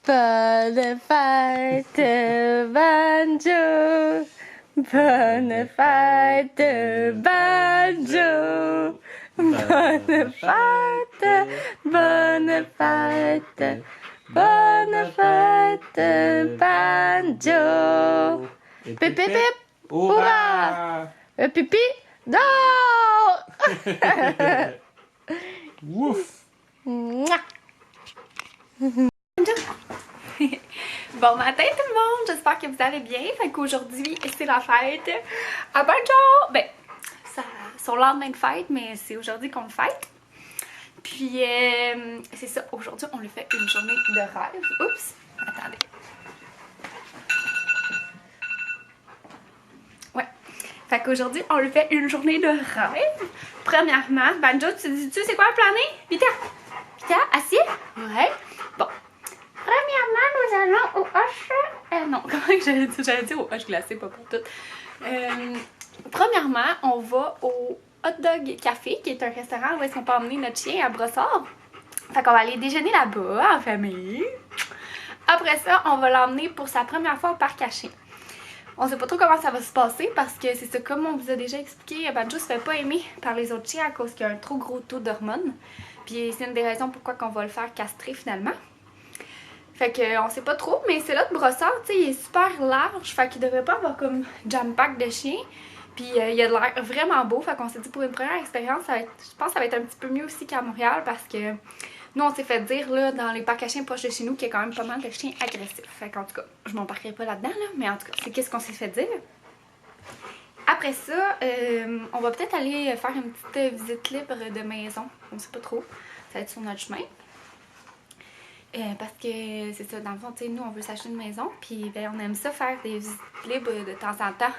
Bonne fête, Banjo. Bonne fête, Banjo. Bonne fête, bonne fête. Bonne fête, Banjo. Pip, pip, pip. Hurrah! Pipi, non! Ouf! Mouah. Bon matin tout le monde, j'espère que vous allez bien. Fait qu'aujourd'hui, c'est la fête à Banjo. Ben, c'est son lendemain de fête, mais c'est aujourd'hui qu'on le fête. Puis, c'est ça, aujourd'hui, on lui fait une journée de rêve. Oups, attendez. Ouais. Fait qu'aujourd'hui, on lui fait une journée de rêve. Premièrement, Banjo, tu sais c'est quoi le plané? Vita, assis? Ouais. Bon. Premièrement, nous allons au Hoche. Non, comment j'allais dire? J'allais dire au Hoche glacé, pas pour tout. Premièrement, on va au Hot Dog Café, qui est un restaurant où est-ce qu'on peut emmener notre chien à Brossard. Fait qu'on va aller déjeuner là-bas, en famille. Après ça, on va l'emmener pour sa première fois au parc à chiens. On sait pas trop comment ça va se passer parce que c'est ça, comme on vous a déjà expliqué, Banjo se fait pas aimer par les autres chiens à cause qu'il y a un trop gros taux d'hormones. Puis c'est une des raisons pourquoi qu'on va le faire castrer finalement. Fait que on sait pas trop, mais c'est là de Brossard, tu sais, il est super large, fait qu'il devrait pas avoir comme jam-pack de chiens. Puis il a de l'air vraiment beau, fait qu'on s'est dit pour une première expérience, je pense que ça va être un petit peu mieux aussi qu'à Montréal parce que nous on s'est fait dire là dans les parcs à chiens proches de chez nous qu'il y a quand même pas mal de chiens agressifs. Fait qu'en tout cas, je m'embarquerai pas là-dedans là, mais en tout cas, c'est qu'est-ce qu'on s'est fait dire. Après ça, on va peut-être aller faire une petite visite libre de maison, on sait pas trop, ça va être sur notre chemin. Parce que c'est ça, dans le fond, tu sais, nous on veut s'acheter une maison, puis ben, on aime ça faire des visites libres de temps en temps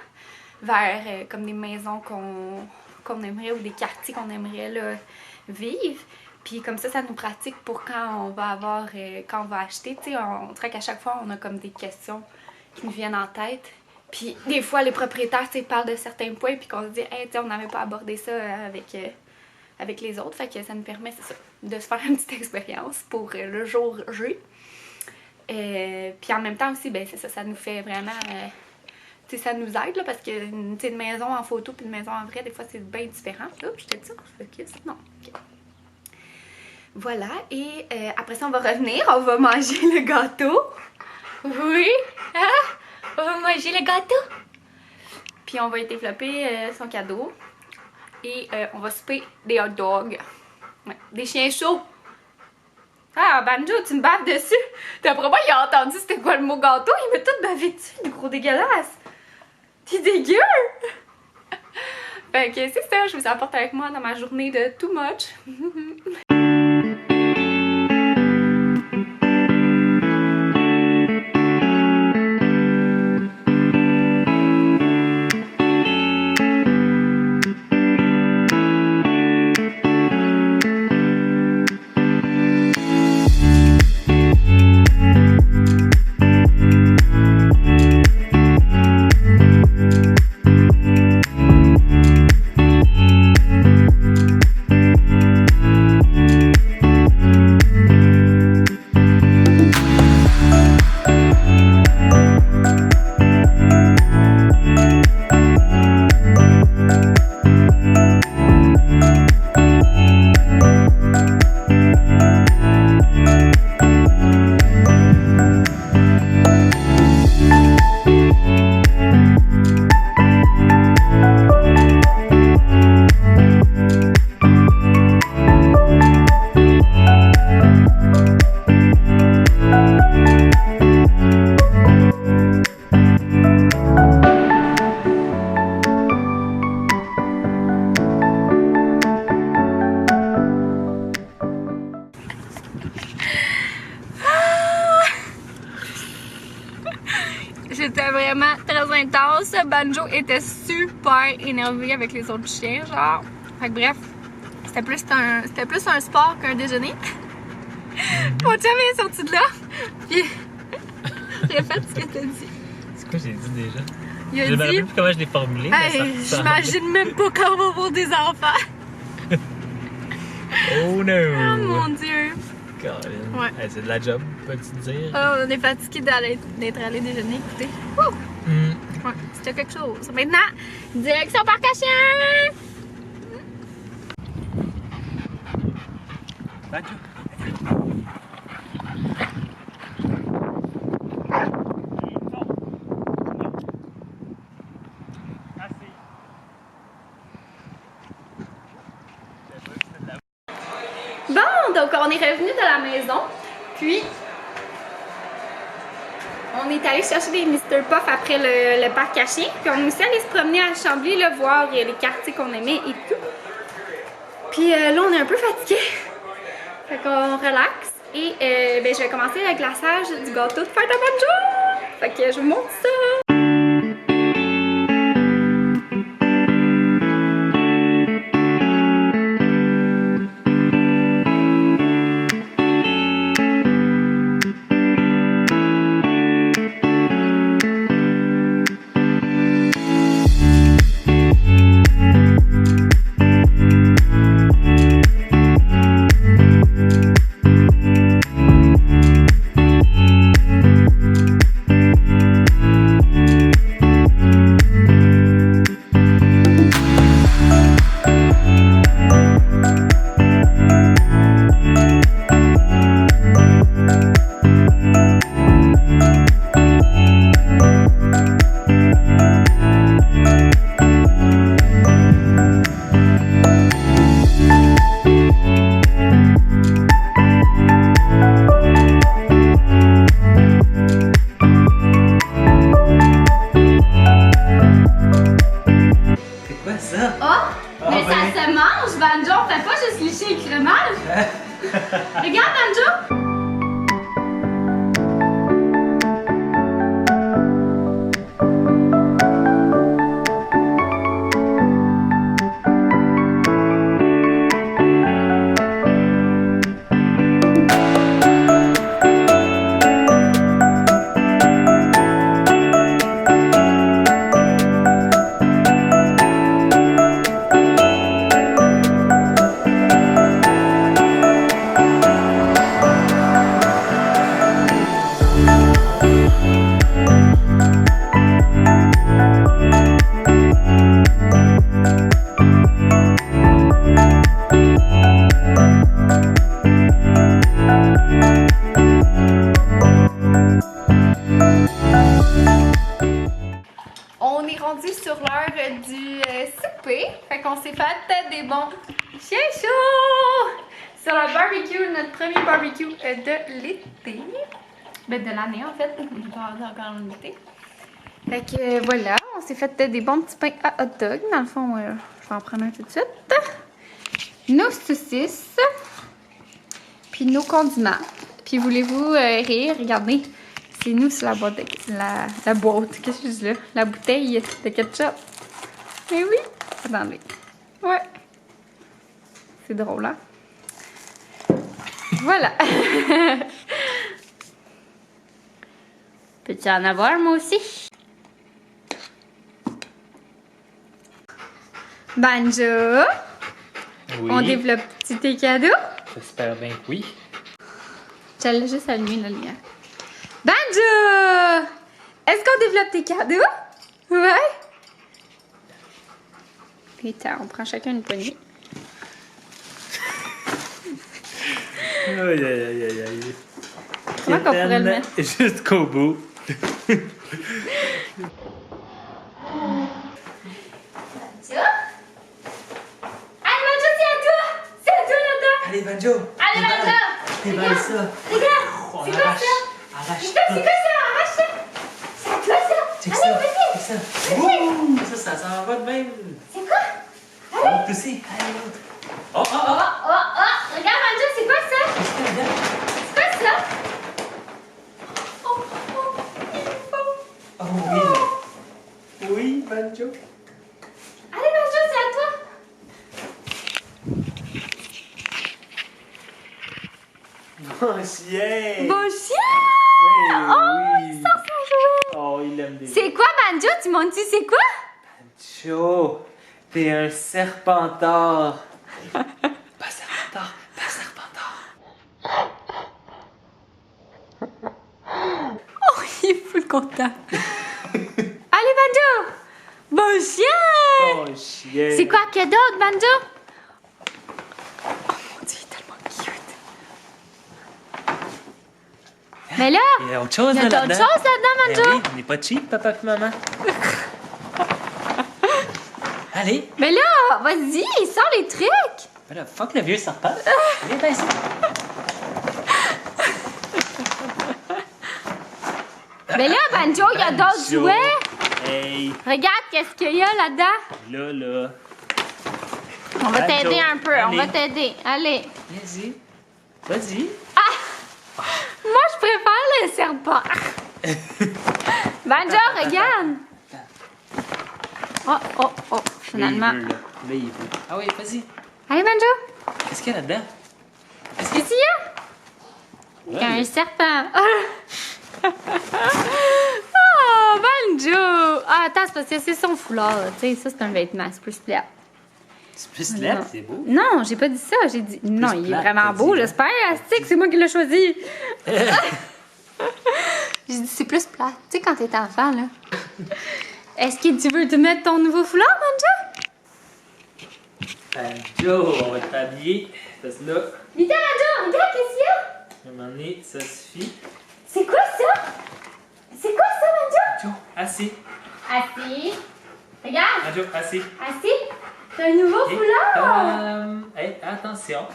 vers comme des maisons qu'on aimerait ou des quartiers qu'on aimerait là, vivre. Puis comme ça nous pratique pour quand on va avoir, quand on va acheter, tu sais, on dirait qu'à chaque fois on a comme des questions qui nous viennent en tête. Puis des fois les propriétaires, tu sais, parlent de certains points, puis qu'on se dit, hey, tu sais, on n'avait pas abordé ça avec les autres, fait que ça nous permet, c'est ça, de se faire une petite expérience pour le jour J. Puis en même temps aussi, ben c'est ça, ça nous fait vraiment, tu sais, ça nous aide là, parce que tu sais, une maison en photo puis une maison en vrai, des fois c'est bien différent. Oups, je te dis, focus, non, ok. Voilà, et après ça on va revenir, on va manger le gâteau. Oui, hein? On va manger le gâteau. Puis on va y développer son cadeau. Et on va souper des hot dogs. Ouais, des chiens chauds. Ah, Banjo, tu me baves dessus. D'après moi, il a entendu c'était quoi le mot gâteau. Il m'a tout bavé dessus, le gros dégueulasse. T'es dégueu. Fait que c'est ça, je vous apporte avec moi dans ma journée de too much. C'était vraiment très intense. Banjo était super énervé avec les autres chiens, genre. Fait que bref, c'était plus un sport qu'un déjeuner. Mon chum est sorti de là, puis il a fait ce que t'as dit. C'est quoi j'ai dit déjà? Il a Je me dit... rappelle plus comment je l'ai formulé. Hey, j'imagine même pas quand on va avoir des enfants. Oh no! Oh mon Dieu! Caroline. Ouais. Hey, c'est de la job, peux-tu dire? Ah, on est fatigué d'être allé déjeuner, écoutez. Ouh! Ouais, c'était quelque chose. Maintenant, direction Parc à chiens! Bon, donc on est revenu de la maison, puis on est allé chercher des Mr. Puff après le parc à chiens, puis on est aussi allé se promener à Chambly, là, voir les quartiers qu'on aimait et tout. Puis là, on est un peu fatigué, fait qu'on relaxe et ben, je vais commencer le glaçage du gâteau de fête à Banjo! Fait que je vous montre ça! Banjo, on fait pas juste licher le crémage. Regarde Banjo. On est rendu sur l'heure du souper. Fait qu'on s'est fait des bons chiens chauds sur le barbecue, notre premier barbecue de l'été. Ben de l'année en fait, on n'est pas encore en été. Fait que voilà, on s'est fait des bons petits pains à hot dog. Dans le fond, je vais en prendre un tout de suite. Nos saucisses. Puis nos condiments. Puis voulez-vous rire? Regardez. C'est nous sur la boîte de... La boîte, qu'est-ce que je dis là? La bouteille de ketchup. Mais oui! Attendez. Ouais. C'est drôle, hein? Voilà. Peux-tu en avoir, moi aussi? Banjo! Oui. On développe-tu tes cadeaux? J'espère bien que oui. J'allais juste allumer la lumière. Banjo! Est-ce qu'on développe tes cadeaux? Ouais? Et on prend chacun une poignée. Aïe, aïe, aïe, aïe, aïe. Comment qu'on pourrait le mettre? Jusqu'au bout. Banjo? Allez, Banjo, c'est à toi! C'est à toi là-dedans! Allez, Banjo. Allez, Banjo! Déballe ça. Regarde! C'est quoi ça? Arrache. C'est quoi ça? Arrache ça! C'est à toi ça! Check Allez, ça. vas-y! Check ça. Ouh, ça s'en va de même. C'est quoi? On peut aussi. Allez, l'autre. Oh, oh, oh. Oh, oh, oh! Regarde, Banjo, c'est quoi ça? C'est quoi ça? Oh, oh, il est beau! Oh oui. Oui, Banjo. Allez, Banjo, c'est à toi! Bon chien. Bon chien! Oui, Oh, oui. il sort son jouet! Oh, il aime des... C'est quoi, Banjo? Tu montres-tu c'est quoi? Banjo, t'es un serpentard. Pas serpentard, pas serpentard. Oh, il est full content. Allez, Banjo! Bon chien! Oh, chien! C'est quoi qu'il y a d'autre, Banjo? Oh mon Dieu, il est tellement cute. Mais là, Il y a autre chose il y a d'autres là-dedans. choses là-dedans, Ben Banjo? oui, on n'est pas cheap, papa et maman. Allez! Mais là, vas-y, sors les trucs! Ben là, fuck le vieux serpent. Viens ici. Mais là, Banjo, il y a d'autres Banjo. jouets! Hey! Regarde, qu'est-ce qu'il y a là-dedans? Là. On va Banjo, t'aider un peu, on allez. va t'aider. Allez. Vas-y. Vas-y. Moi, je préfère le serpent. Banjo, regarde! Oh, finalement. Là, il veut. Ah oui, vas-y. Allez, Banjo! Qu'est-ce qu'il y a là-dedans? Qu'est-ce qu'il y a? Il y a un serpent. Oh, Banjo! Ah, attends, c'est parce que c'est son foulard. Tu sais, ça, c'est un vêtement, c'est plus plat. C'est plus laid, c'est beau. Non, j'ai pas dit ça. J'ai dit. Non, il est plate, vraiment t'as beau, dit. j'espère. Astique, c'est moi qui l'ai choisi. J'ai dit, c'est plus plat. Tu sais, quand t'es enfant, là. Est-ce que tu veux te mettre ton nouveau foulard, Banjo? Banjo, on va t'habiller. Parce que là, Vite, Banjo, regarde, qu'est-ce qu'il y a? à un moment donné, ça suffit. C'est quoi ça? C'est quoi ça, Banjo? Banjo, assis. Assis. Regarde, Banjo, assis. assis. T'as un nouveau Ok. foulard. Hey, attention.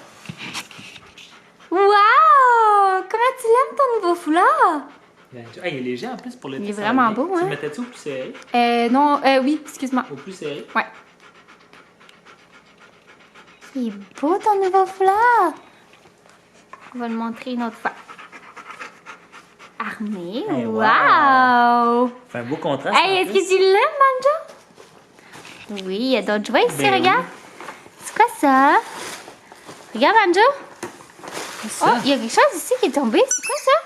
Wow! Comment tu l'aimes, ton nouveau foulard? Banjo, hey, il est léger en plus pour le Il est ça va vraiment bien. beau, Tu hein? le mettais-tu au plus serré? Non, oui, excuse-moi. Au plus serré? Ouais. Il est beau ton nouveau foulard. On va le montrer une autre fois. Armé. Hey, Wow! Fait un beau contraste. Hey, est-ce que tu l'aimes, Banjo? Oui, il y a d'autres jouets ici, Ben regarde. C'est quoi ça? Regarde, Banjo. ça? Oh, il y a quelque chose ici qui est tombé. C'est quoi ça?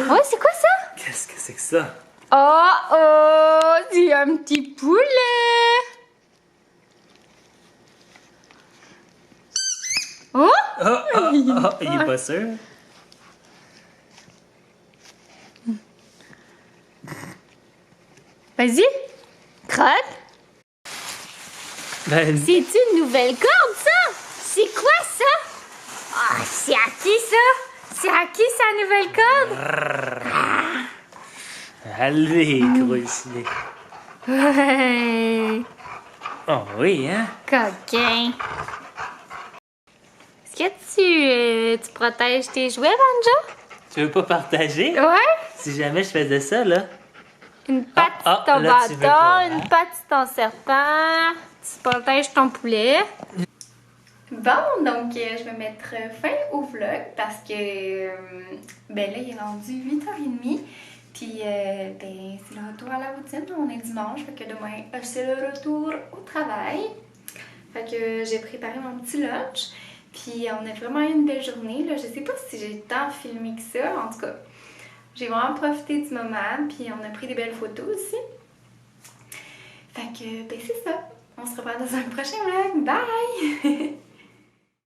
Oh, c'est quoi ça? Qu'est-ce que c'est que ça? Oh, c'est un petit poulet. Oh! Il est pas sûr. Vas-y, crotte. Vas-y. C'est une nouvelle corde, ça? C'est quoi ça? Ah, c'est à qui ça? C'est à qui sa nouvelle corde? Allez, gros ici. Ouais. Oh oui, hein? Coquin. Est-ce que tu protèges tes jouets, Banjo? Tu veux pas partager? Ouais. Si jamais je faisais ça, là. Une patte Ah, sur ton là, tu veux pas, bâton, hein? une patte sur ton serpent. Tu protèges ton poulet. Bon, donc je vais mettre fin au vlog parce que ben là, il est rendu 8h30. Puis ben, c'est le retour à la routine. On est dimanche, fait que demain, c'est le retour au travail. Fait que j'ai préparé mon petit lunch. Puis on a vraiment eu une belle journée. Là. Je sais pas si j'ai tant filmé que ça. En tout cas, j'ai vraiment profité du moment. Puis on a pris des belles photos aussi. Fait que ben, c'est ça. On se revoit dans un prochain vlog. Bye!